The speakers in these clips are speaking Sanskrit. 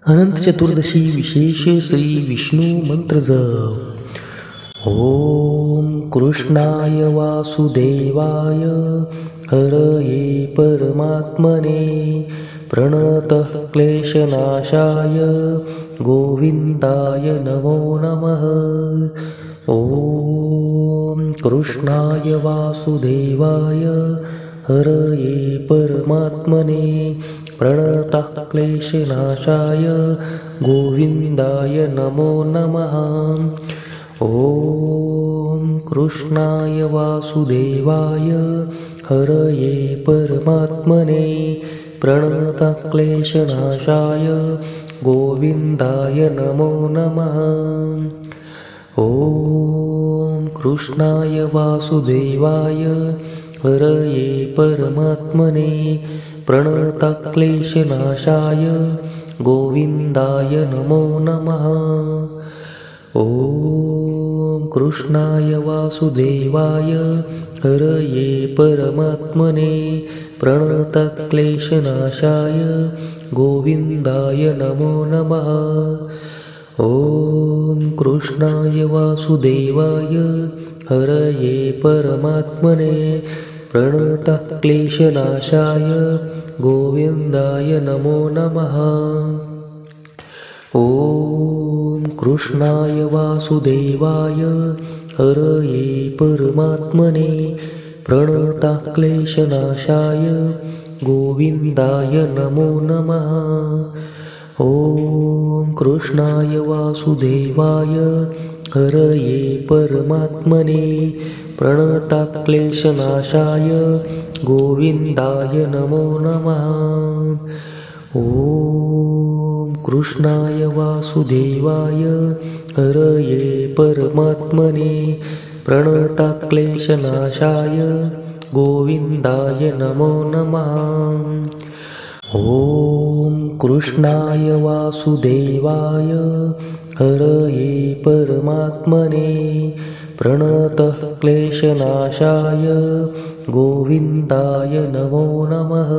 अनंत चतुर्दशी विशेष श्री विष्णू मंत्र जप। ओम कृष्णाय वासुदेवाय हरये परमात्मने प्रणतः क्लेशनाशाय गोविंदाय नमो नमः। ओम कृष्णाय वासुदेवाय हरये परमात्मने प्रणतः क्लेशनाशाय गोविंदाय नमो नमः। ओम कृष्णाय वासुदेवाय हरये परमात्मने प्रणतः क्लेशनाशाय गोविंदाय नमो नमः। ओम कृष्णाय वासुदेवाय हरये परमात्मने प्रणतः क्लेशनाशाय गोविंदाय नमो नमः। ओम कृष्णाय वासुदेवाय हरये परमात्मने प्रणतः क्लेशनाशाय गोविंदाय नमो नमः। ओम कृष्णाय वासुदेवाय हरये परमात्मने प्रणतः क्लेशनाशाय गोविंदाय नमो नमः। ओम कृष्णाय वासुदेवाय हरये परमात्मने प्रणतः क्लेशनाशाय गोविंदाय नमो नमः। ओम कृष्णाय वासुदेवाय हरये परमात्मने प्रणतः क्लेशनाशाय गोविंदाय नमो नमः। ओम कृष्णाय वासुदेवाय हरये परमात्मने प्रणतः क्लेशनाशाय गोविंदाय नमो नमः। ओम कृष्णाय वासुदेवाय हरये परमात्मने प्रणतः क्लेशनाशाय गोविंदाय नमो नमः।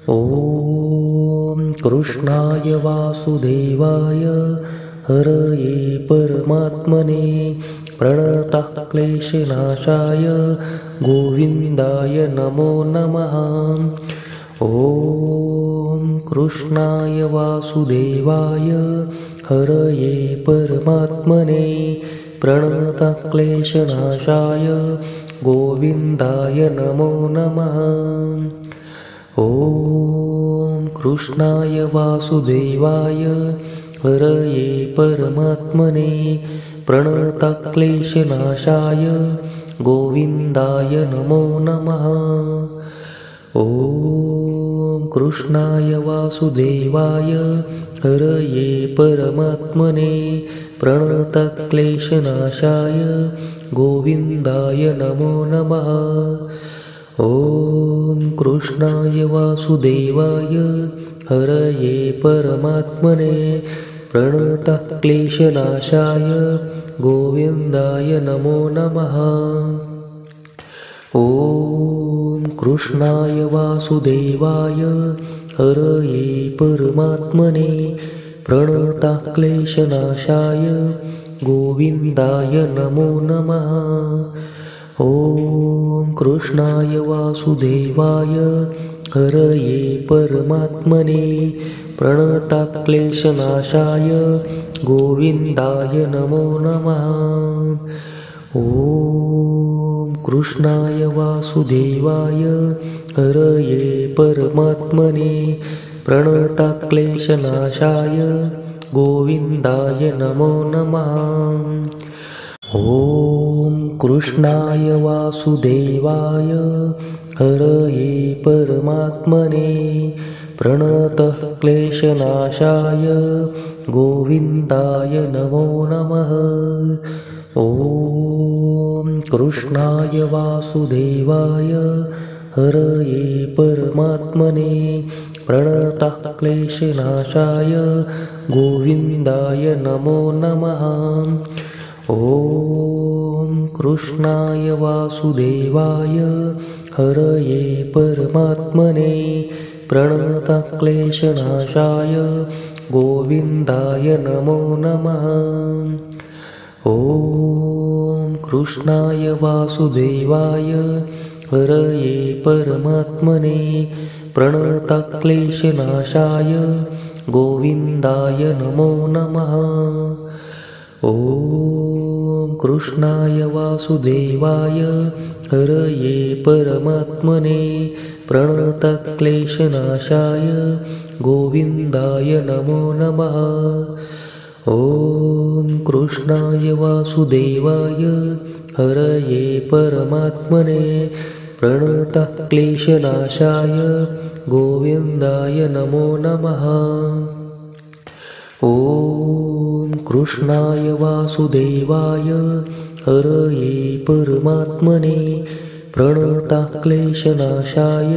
ओम कृष्णाय वासुदेवाय हरये परमात्मने प्रणतः क्लेशनाशाय गोविंदाय नमो नमः। ओम कृष्णाय वासुदेवाय हरये परमात्मने प्रणतः क्लेशनाशाय गोविंदाय नमो नमः। ओम कृष्णाय वासुदेवाय हरये परमात्मने प्रणतः क्लेशनाशाय गोविंदाय नमो नमः। ओम कृष्णाय वासुदेवाय हरये परमात्मने प्रणतः क्लेशनाशाय गोविंदाय नमो नमः। ओम कृष्णाय वासुदेवाय हरये परमात्मने प्रणतः क्लेशनाशाय गोविंदाय नमो नमः। ओम कृष्णाय वासुदेवाय हरये परमात्मने प्रणतः क्लेशनाशाय गोविंदाय नमो नमः। ओम कृष्णाय वासुदेवाय हरये परमात्मने प्रणतः क्लेशनाशाय गोविंदाय नमो नमः। ओम कृष्णाय वासुदेवाय हरये परमात्मने प्रणतः क्लेशनाशाय गोविंदाय नमो नमः। ओम कृष्णाय वासुदेवाय हरये परमात्मने प्रणतः क्लेशनाशाय गोविंदाय नमो नमः। ओम कृष्णाय वासुदेवाय हरये परमात्मने प्रणतः क्लेशनाशाय गोविंदाय नमो नमः। ओम कृष्णाय वासुदेवाय हरये परमात्मने प्रणतः क्लेशनाशाय गोविन्दाय नमो नमः। ॐ कृष्णाय वासुदेवाय हरये परमात्मने प्रणतक्लेशनाशाय गोविन्दाय नमो नमः। ॐ कृष्णाय वासुदेवाय हरये परमात्मने प्रणतक्लेशनाशाय गोविन्दाय नमो नमः। ॐ कृष्णाय वासुदेवाय हरये परमात्मने प्रणतक्लेशनाशाय गोविन्दाय नमो नमः। ॐ कृष्णाय वासुदेवाय हरये परमात्मने प्रणतक्लेशनाशाय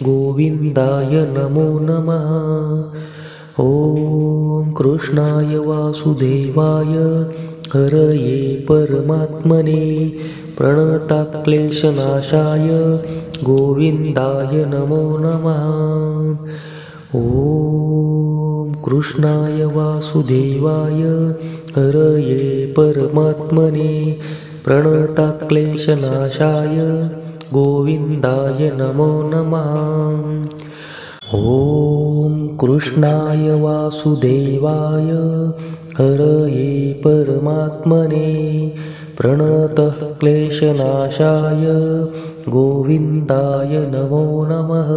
गोविन्दाय नमो नमः। ॐ कृष्णाय वासुदेवाय हरये परमात्मने प्रणतक्लेशनाशाय गोविन्दाय नमो नमः। ॐ कृष्णाय वासुदेवाय हरये परमात्मने प्रणतक्लेशनाशाय गोविन्दाय नमो नमः। ॐ कृष्णाय वासुदेवाय हरये परमात्मने प्रणतक्लेशनाशाय गोविन्दाय नमो नमः।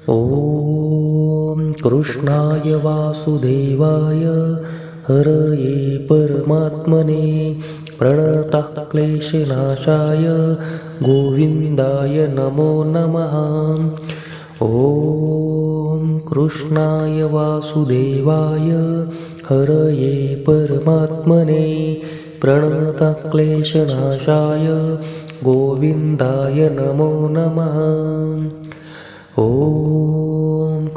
ॐ कृष्णाय वासुदेवाय हरये परमात्मने प्रणतक्लेशनाशाय गोविन्दाय नमो नमः। ॐ कृष्णाय वासुदेवाय हरये परमात्मने प्रणतक्लेशनाशाय गोविन्दाय नमो नमः। ॐ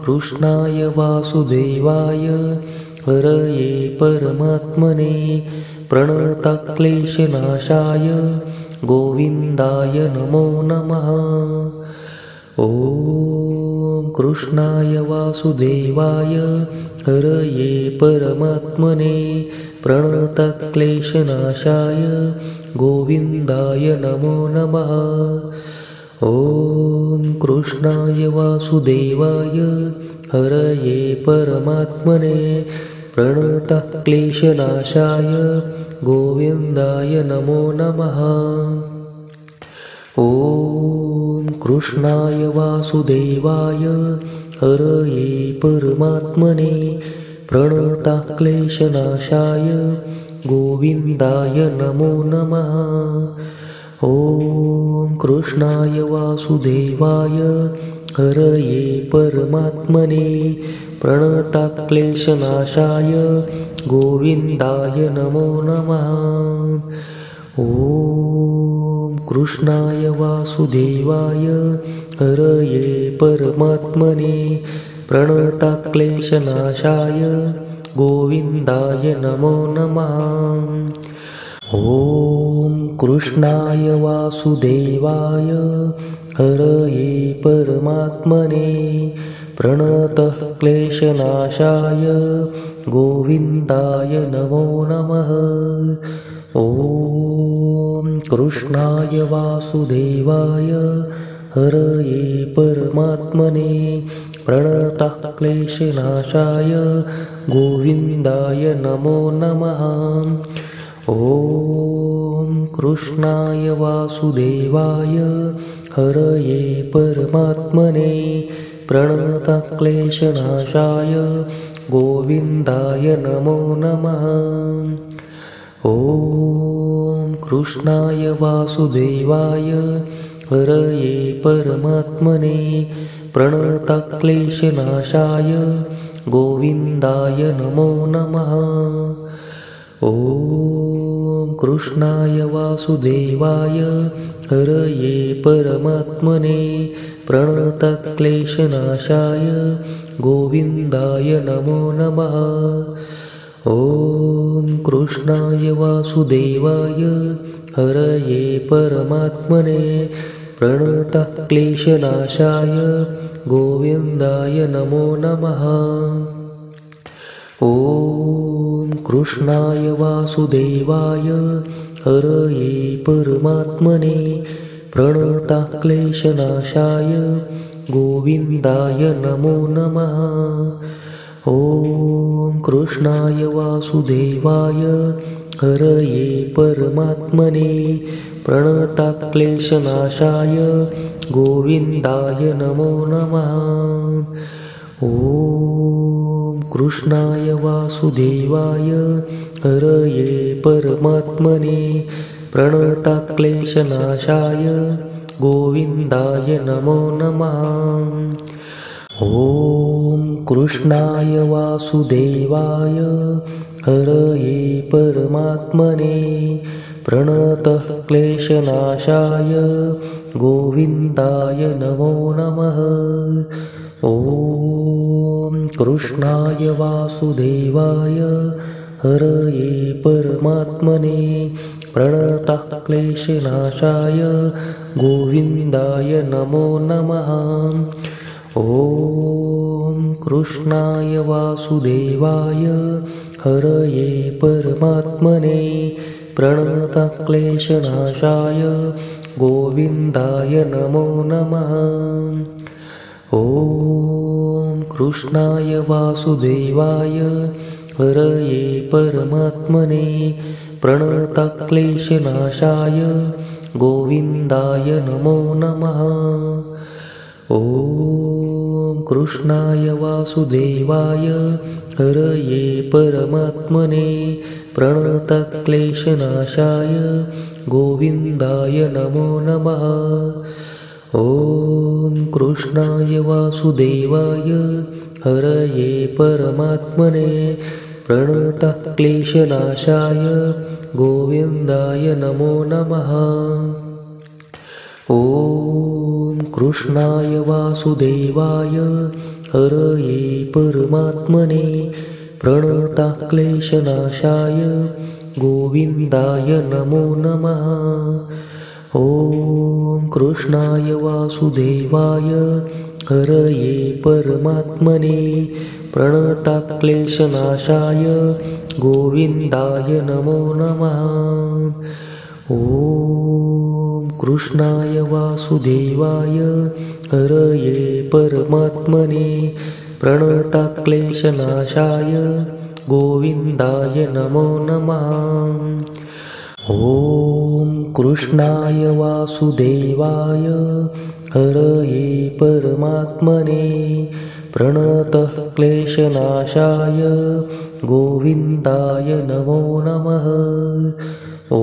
कृष्णाय वासुदेवाय हरये परमात्मने प्रणतक्लेशनाशाय गोविन्दाय नमो नमः। ॐ कृष्णाय वासुदेवाय हरये परमात्मने प्रणतक्लेशनाशाय गोविन्दाय नमो नमः। ॐ कृष्णाय वासुदेवाय हरये परमात्मने प्रणतक्लेशनाशाय गोविन्दाय नमो नमः। ॐ कृष्णाय वासुदेवाय हरये परमात्मने प्रणतक्लेशनाशाय गोविन्दाय नमो नमः। ॐ कृष्णाय वासुदेवाय हरये परमात्मने प्रणतक्लेशनाशाय गोविन्दाय नमो नमः। ॐ कृष्णाय वासुदेवाय हरये परमात्मने प्रणतक्लेशनाशाय गोविन्दाय नमो नमः। ॐ कृष्णाय वासुदेवाय हरये परमात्मने प्रणतक्लेशनाशाय गोविन्दाय नमो नमः। ॐ कृष्णाय वासुदेवाय हरये परमात्मने प्रणतक्लेशनाशाय गोविन्दाय नमो नमः। ॐ कृष्णाय वासुदेवाय हरये परमात्मने प्रणतक्लेशनाशाय गोविन्दाय नमो नमः। ॐ कृष्णाय वासुदेवाय हरये परमात्मने प्रणतक्लेशनाशाय गोविन्दाय नमो नमः। ॐ कृष्णाय वासुदेवाय हरये परमात्मने प्रणतक्लेशनाशाय गोविन्दाय नमो नमः। ॐ कृष्णाय वासुदेवाय हरये परमात्मने प्रणतक्लेशनाशाय गोविन्दाय नमो नमः। ॐ कृष्णाय वासुदेवाय हरये परमात्मने प्रणतक्लेशनाशाय गोविन्दाय नमो नमः। ॐ कृष्णाय वासुदेवाय हरये परमात्मने प्रणतक्लेशनाशाय गोविन्दाय नमो नमः। ॐ कृष्णाय वासुदेवाय हरये परमात्मने प्रणतक्लेशनाशाय गोविन्दाय नमो नमः। ॐ कृष्णाय वासुदेवाय हरये परमात्मने प्रणतक्लेशनाशाय गोविन्दाय नमो नमः। ॐ कृष्णाय वासुदेवाय हरये परमात्मने प्रणतक्लेशनाशाय गोविन्दाय नमो नमः। ॐ कृष्णाय वासुदेवाय हरये परमात्मने प्रणतक्लेशनाशाय गोविन्दाय नमो नमः। ॐ कृष्णाय वासुदेवाय हरये परमात्मने प्रणतक्लेशनाशाय गोविन्दाय नमो नमः। ॐ कृष्णाय वासुदेवाय हरये परमात्मने प्रणतक्लेशनाशाय गोविन्दाय नमो नमः। ॐ कृष्णाय वासुदेवाय हरये परमात्मने प्रणतक्लेशनाशाय गोविन्दाय नमो नमः। ॐ कृष्णाय वासुदेवाय हरये परमात्मने प्रणतक्लेशनाशाय गोविन्दाय नमो नमः। ॐ कृष्णाय वासुदेवाय हरये परमात्मने प्रणतक्लेशनाशाय गोविन्दाय नमो नमः। ॐ कृष्णाय वासुदेवाय हरये परमात्मने प्रणतक्लेशनाशाय गोविन्दाय नमो नमः। ॐ कृष्णाय वासुदेवाय हरये परमात्मने प्रणतक्लेशनाशाय गोविन्दाय नमो नमः। ॐ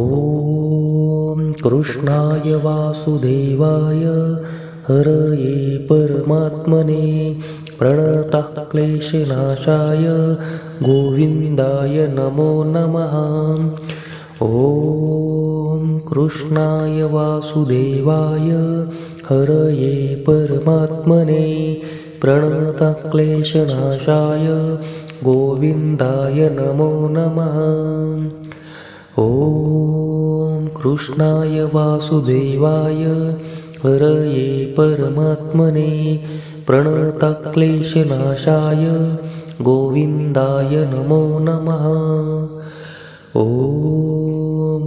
कृष्णाय वासुदेवाय हरये परमात्मने प्रणतक्लेशनाशाय गोविन्दाय नमो नमः। ॐ कृष्णाय वासुदेवाय हरये परमात्मने प्रणतक्लेशनाशाय गोविन्दाय नमो नमः। ॐ कृष्णाय वासुदेवाय हरये परमात्मने प्रणतक्लेशनाशाय गोविन्दाय नमो नमः। ॐ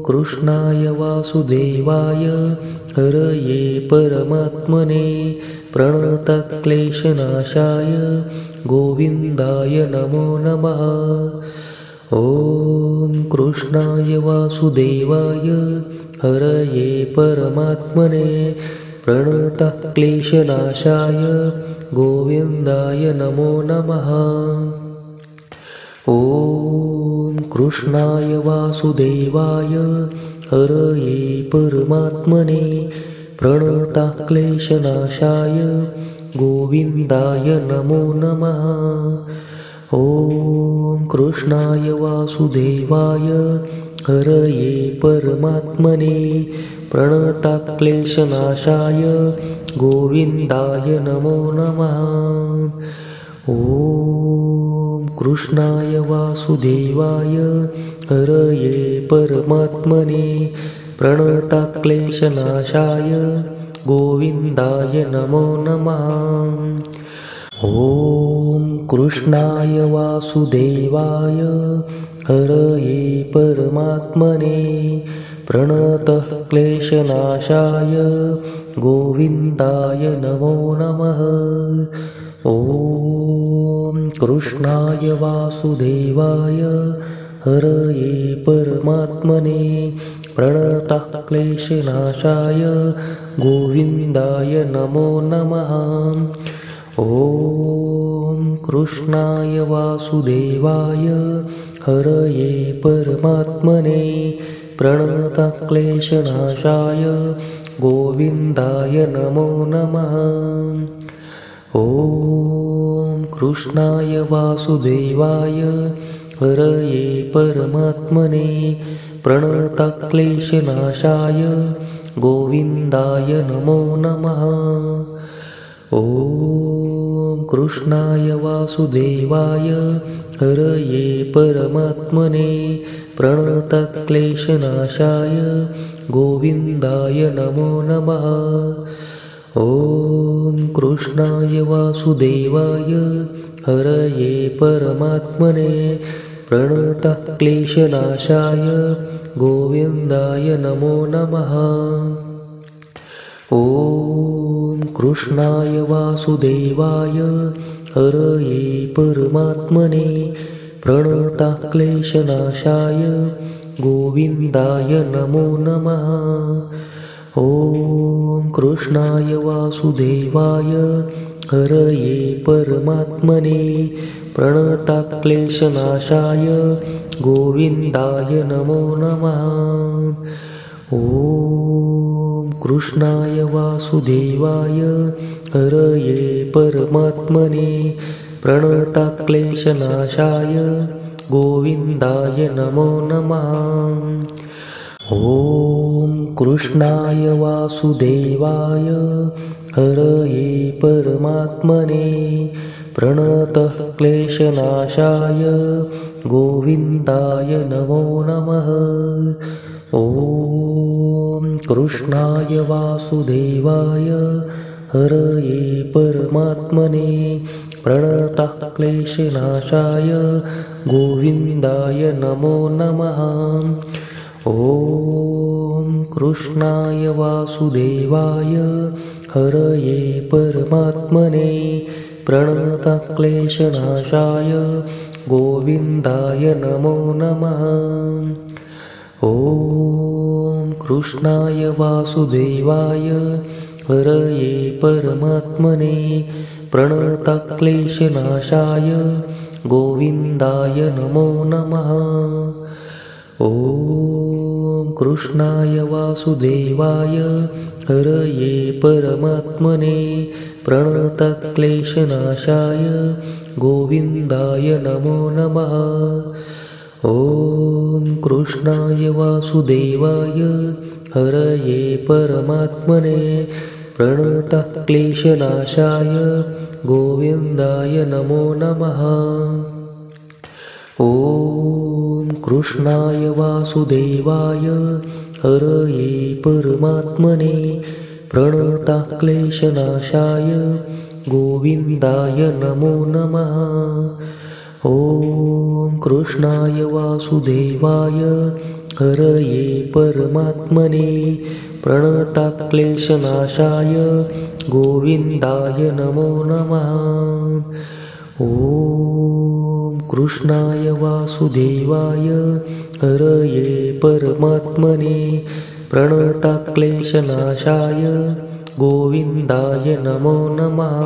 कृष्णाय वासुदेवाय हरये परमात्मने प्रणतक्लेशनाशाय गोविन्दाय नमो नमः। ॐ कृष्णाय वासुदेवाय हरये परमात्मने प्रणतक्लेशनाशाय गोविन्दाय नमो नमः। ॐ कृष्णाय वासुदेवाय हरये परमात्मने प्रणतक्लेशनाशाय गोविन्दाय नमो नमः। ॐ कृष्णाय वासुदेवाय हरये परमात्मने प्रणतक्लेशनाशाय गोविन्दाय नमो नमः। ॐ कृष्णाय वासुदेवाय हरये परमात्मने प्रणतक्लेशनाशाय गोविन्दाय नमो नमः। ॐ ॐ कृष्णाय वासुदेवाय हरये परमात्मने प्रणतः क्लेशनाशाय गोविन्दाय नमो नमः। ॐ कृष्णाय वासुदेवाय हरये परमात्मने प्रणतः क्लेशनाशाय गोविन्दाय नमो नमः। ॐ कृष्णाय वासुदेवाय हरये परमात्मने प्रणतः क्लेशनाशाय गोविन्दाय नमो नमः। ॐ कृष्णाय वासुदेवाय हरये परमात्मने प्रणतः क्लेशनाशाय गोविन्दाय नमो नमः। ॐ कृष्णाय वासुदेवाय हरये परमात्मने प्रणतः क्लेशनाशाय गोविन्दाय नमो नमः। ॐ कृष्णाय वासुदेवाय हरये परमात्मने प्रणतः क्लेशनाशाय गोविन्दाय नमो नमः। ॐ कृष्णाय वासुदेवाय हरये परमात्मने प्रणतः क्लेशनाशाय गोविन्दाय नमो नमः। ॐ कृष्णाय वासुदेवाय हरये परमात्मने प्रणतः क्लेशनाशाय गोविन्दाय नमो नमः। ॐ कृष्णाय वासुदेवाय हरये परमात्मने प्रणतः क्लेशनाशाय गोविन्दाय नमो नमः। ॐ कृष्णाय वासुदेवाय हरये परमात्मने प्रणतः क्लेशनाशाय गोविन्दाय नमो नमः। ॐ कृष्णाय वासुदेवाय हरये परमात्मने प्रणतः क्लेशनाशाय गोविन्दाय नमो नमः। ॐ कृष्णाय वासुदेवाय हरये परमात्मने प्रणतः क्लेशनाशाय गोविन्दाय नमो नमः। ॐ कृष्णाय वासुदेवाय हरये परमात्मने प्रणतः क्लेशनाशाय गोविन्दाय नमो नमः। ॐ कृष्णाय वासुदेवाय हरये परमात्मने प्रणतः क्लेशनाशाय गोविन्दाय नमो नमः। ॐ कृष्णाय वासुदेवाय हरये परमात्मने प्रणतः क्लेशनाशाय गोविन्दाय नमो नमः। ॐ कृष्णाय वासुदेवाय हरये परमात्मने प्रणतः क्लेशनाशाय गोविन्दाय नमो नमः। ॐ कृष्णाय वासुदेवाय हरये परमात्मने प्रणतः क्लेशनाशाय गोविन्दाय नमो नमः। ॐ कृष्णाय वासुदेवाय हरये परमात्मने प्रणतः क्लेशनाशाय गोविन्दाय नमो नमः।